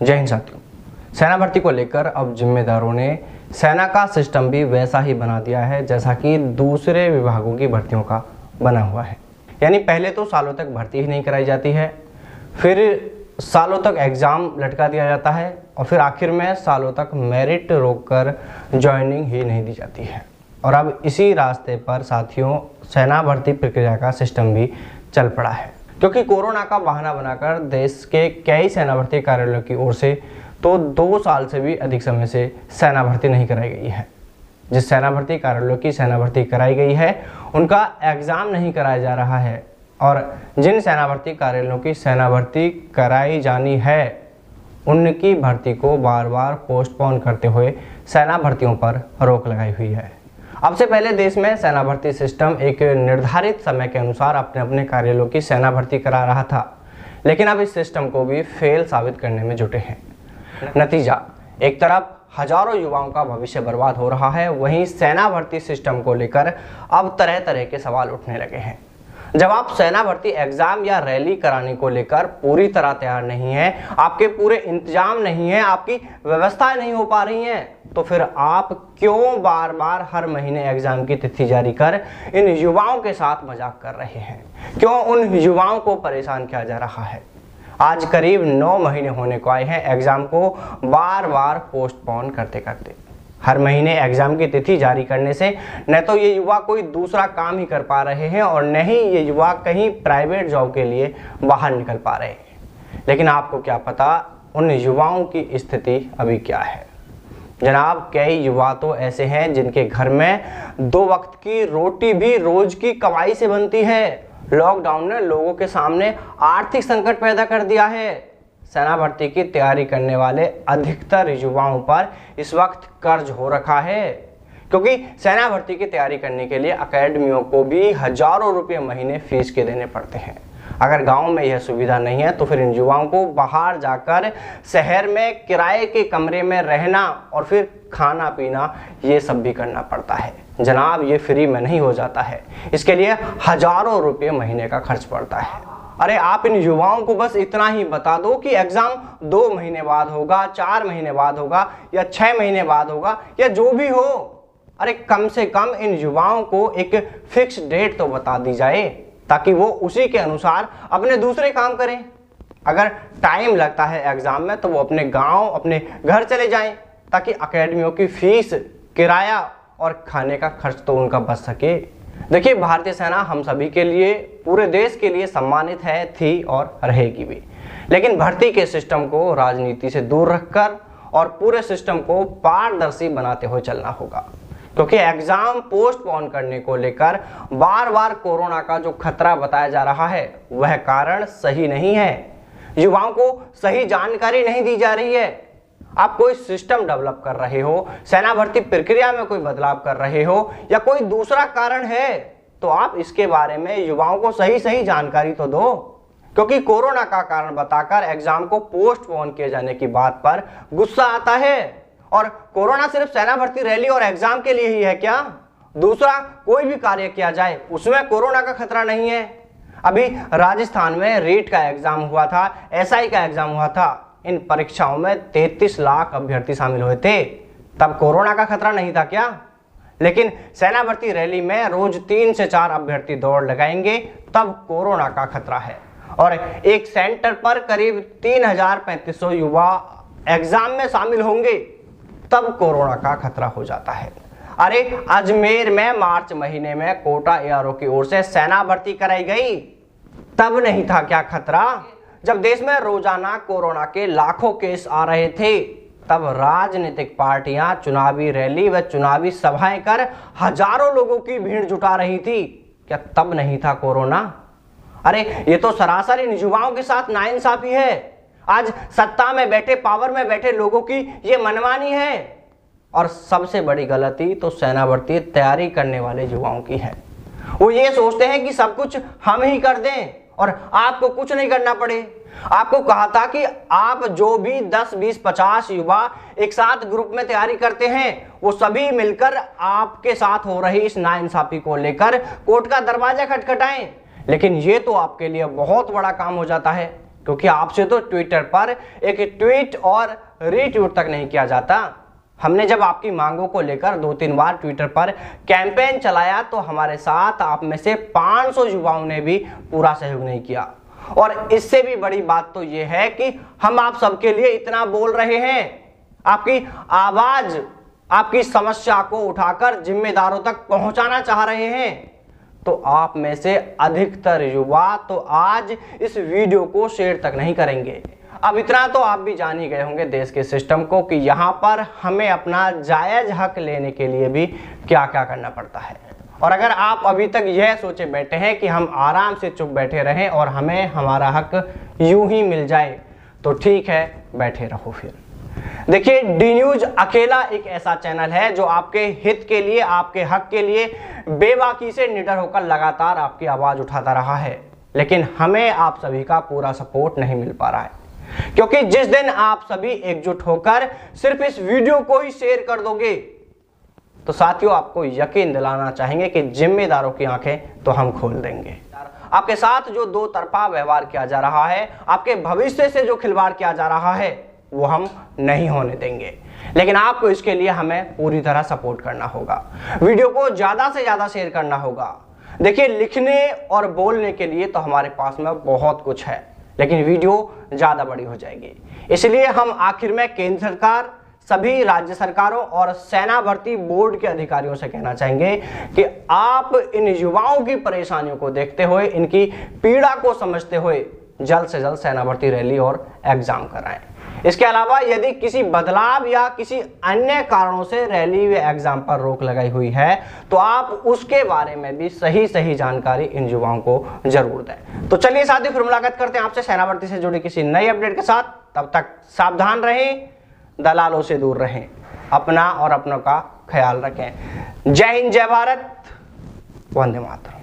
जय हिंद साथियों। सेना भर्ती को लेकर अब जिम्मेदारों ने सेना का सिस्टम भी वैसा ही बना दिया है जैसा कि दूसरे विभागों की भर्तियों का बना हुआ है। यानी पहले तो सालों तक भर्ती ही नहीं कराई जाती है, फिर सालों तक एग्ज़ाम लटका दिया जाता है और फिर आखिर में सालों तक मेरिट रोककर ज्वाइनिंग ही नहीं दी जाती है। और अब इसी रास्ते पर साथियों सेना भर्ती प्रक्रिया का सिस्टम भी चल पड़ा है, क्योंकि कोरोना का बहाना बनाकर देश के कई सेना भर्ती कार्यालयों की ओर से तो 2 साल से भी अधिक समय से सेना भर्ती नहीं कराई गई है। जिस सेना भर्ती कार्यालयों की सेना भर्ती कराई गई है उनका एग्ज़ाम नहीं कराया जा रहा है, और जिन सेना भर्ती कार्यालयों की सेना भर्ती कराई जानी है उनकी भर्ती को बार बार पोस्टपोन करते हुए सेना भर्तियों पर रोक लगाई हुई है। अब से पहले देश में सेना भर्ती सिस्टम एक निर्धारित समय के अनुसार अपने अपने कार्यालयों की सेना भर्ती करा रहा था, लेकिन अब इस सिस्टम को भी फेल साबित करने में जुटे हैं। नतीजा, एक तरफ हजारों युवाओं का भविष्य बर्बाद हो रहा है, वहीं सेना भर्ती सिस्टम को लेकर अब तरह तरह के सवाल उठने लगे हैं। जब आप सेना भर्ती एग्जाम या रैली कराने को लेकर पूरी तरह तैयार नहीं है, आपके पूरे इंतजाम नहीं है, आपकी व्यवस्थाएं नहीं हो पा रही हैं, तो फिर आप क्यों बार बार हर महीने एग्जाम की तिथि जारी कर इन युवाओं के साथ मजाक कर रहे हैं? क्यों उन युवाओं को परेशान किया जा रहा है? आज करीब 9 महीने होने को आए हैं एग्जाम को बार बार पोस्टपोन करते करते। हर महीने एग्जाम की तिथि जारी करने से न तो ये युवा कोई दूसरा काम ही कर पा रहे हैं और न ही ये युवा कहीं प्राइवेट जॉब के लिए बाहर निकल पा रहे हैं। लेकिन आपको क्या पता उन युवाओं की स्थिति अभी क्या है? जनाब, कई युवा तो ऐसे हैं जिनके घर में 2 वक्त की रोटी भी रोज की कमाई से बनती है। लॉकडाउन ने लोगों के सामने आर्थिक संकट पैदा कर दिया है। सेना भर्ती की तैयारी करने वाले अधिकतर युवाओं पर इस वक्त कर्ज हो रखा है, क्योंकि सेना भर्ती की तैयारी करने के लिए अकेडमियों को भी हजारों रुपये महीने फीस के देने पड़ते हैं। अगर गांव में यह सुविधा नहीं है तो फिर इन युवाओं को बाहर जाकर शहर में किराए के कमरे में रहना और फिर खाना पीना ये सब भी करना पड़ता है। जनाब, ये फ्री में नहीं हो जाता है, इसके लिए हजारों रुपये महीने का खर्च पड़ता है। अरे आप इन युवाओं को बस इतना ही बता दो कि एग्जाम 2 महीने बाद होगा, 4 महीने बाद होगा या 6 महीने बाद होगा या जो भी हो। अरे कम से कम इन युवाओं को एक फिक्स डेट तो बता दी जाए ताकि वो उसी के अनुसार अपने दूसरे काम करें। अगर टाइम लगता है एग्जाम में तो वो अपने गांव, अपने घर चले जाएं, ताकि अकेडमियों की फीस, किराया और खाने का खर्च तो उनका बच सके। देखिए, भारतीय सेना हम सभी के लिए, पूरे देश के लिए सम्मानित है, थी और रहेगी भी। लेकिन भर्ती के सिस्टम को राजनीति से दूर रखकर और पूरे सिस्टम को पारदर्शी बनाते हुए चलना होगा, क्योंकि एग्जाम पोस्टपोन करने को लेकर बार बार कोरोना का जो खतरा बताया जा रहा है वह कारण सही नहीं है। युवाओं को सही जानकारी नहीं दी जा रही है। आप कोई सिस्टम डेवलप कर रहे हो, सेना भर्ती प्रक्रिया में कोई बदलाव कर रहे हो या कोई दूसरा कारण है, तो आप इसके बारे में युवाओं को सही जानकारी तो दो। क्योंकि कोरोना का कारण बताकर एग्जाम को पोस्टपोन किए जाने की बात पर गुस्सा आता है। और कोरोना सिर्फ सेना भर्ती रैली और एग्जाम के लिए ही है क्या? दूसरा कोई भी कार्य किया जाए उसमें कोरोना का खतरा नहीं है। अभी राजस्थान में रीट का एग्जाम हुआ था, एसआई का एग्जाम हुआ था। इन परीक्षाओं में 33 लाख अभ्यर्थी शामिल हुए थे, तब कोरोना का खतरा नहीं था क्या? लेकिन सेना भर्ती रैली में रोज 3 से 4 अभ्यर्थी दौड़ लगाएंगे तब कोरोना का खतरा है, और एक सेंटर पर करीब 3,3500 युवा एग्जाम में शामिल होंगे तब कोरोना का खतरा हो जाता है। अरे अजमेर में मार्च महीने में कोटा एआरओ की ओर से सेना भर्ती कराई गई, तब नहीं था क्या खतरा? जब देश में रोजाना कोरोना के लाखों केस आ रहे थे तब राजनीतिक पार्टियां चुनावी रैली व चुनावी सभाएं कर हजारों लोगों की भीड़ जुटा रही थी, क्या तब नहीं था कोरोना? अरे ये तो सरासर इन युवाओं के साथ नाइंसाफी है। आज सत्ता में बैठे, पावर में बैठे लोगों की ये मनमानी है। और सबसे बड़ी गलती तो सेना भर्ती तैयारी करने वाले युवाओं की है। वो ये सोचते हैं कि सब कुछ हम ही कर दें और आपको कुछ नहीं करना पड़े। आपको कहा था कि आप जो भी 10, 20, 50 युवा एक साथ ग्रुप में तैयारी करते हैं वो सभी मिलकर आपके साथ हो रही इस नाइंसाफी को लेकर कोर्ट का दरवाजा खटखटाएं। लेकिन ये तो आपके लिए बहुत बड़ा काम हो जाता है, क्योंकि आपसे तो ट्विटर पर एक ट्वीट और रीट्वीट तक नहीं किया जाता। हमने जब आपकी मांगों को लेकर 2-3 बार ट्विटर पर कैंपेन चलाया तो हमारे साथ आप में से 500 युवाओं ने भी पूरा सहयोग नहीं किया। और इससे भी बड़ी बात तो यह है कि हम आप सबके लिए इतना बोल रहे हैं, आपकी आवाज, आपकी समस्या को उठाकर जिम्मेदारों तक पहुंचाना चाह रहे हैं, तो आप में से अधिकतर युवा तो आज इस वीडियो को शेयर तक नहीं करेंगे। अब इतना तो आप भी जान ही गए होंगे देश के सिस्टम को कि यहाँ पर हमें अपना जायज हक लेने के लिए भी क्या क्या करना पड़ता है। और अगर आप अभी तक यह सोचे बैठे हैं कि हम आराम से चुप बैठे रहें और हमें हमारा हक यूं ही मिल जाए, तो ठीक है, बैठे रहो फिर। देखिए, डी न्यूज अकेला एक ऐसा चैनल है जो आपके हित के लिए, आपके हक के लिए बेबाकी से निडर होकर लगातार आपकी आवाज उठाता रहा है, लेकिन हमें आप सभी का पूरा सपोर्ट नहीं मिल पा रहा है। क्योंकि जिस दिन आप सभी एकजुट होकर सिर्फ इस वीडियो को ही शेयर कर दोगे, तो साथियों आपको यकीन दिलाना चाहेंगे कि जिम्मेदारों की आंखें तो हम खोल देंगे। आपके साथ जो दो तरफा व्यवहार किया जा रहा है, आपके भविष्य से जो खिलवाड़ किया जा रहा है, वो हम नहीं होने देंगे। लेकिन आपको इसके लिए हमें पूरी तरह सपोर्ट करना होगा, वीडियो को ज्यादा से ज्यादा शेयर करना होगा। देखिए, लिखने और बोलने के लिए तो हमारे पास में बहुत कुछ है, लेकिन वीडियो ज्यादा बड़ी हो जाएगी। इसलिए हम आखिर में केंद्र सरकार, सभी राज्य सरकारों और सेना भर्ती बोर्ड के अधिकारियों से कहना चाहेंगे कि आप इन युवाओं की परेशानियों को देखते हुए, इनकी पीड़ा को समझते हुए जल्द से जल्द सेना भर्ती रैली और एग्जाम कराएं। इसके अलावा यदि किसी बदलाव या किसी अन्य कारणों से रैली व एग्जाम पर रोक लगाई हुई है, तो आप उसके बारे में भी सही जानकारी इन युवाओं को जरूर दें। तो चलिए साथियों, फिर मुलाकात करते हैं आपसे सेना भर्ती से जुड़ी किसी नई अपडेट के साथ। तब तक सावधान रहें, दलालों से दूर रहें, अपना और अपनों का ख्याल रखें। जय हिंद, जय भारत, वंदे मातरम।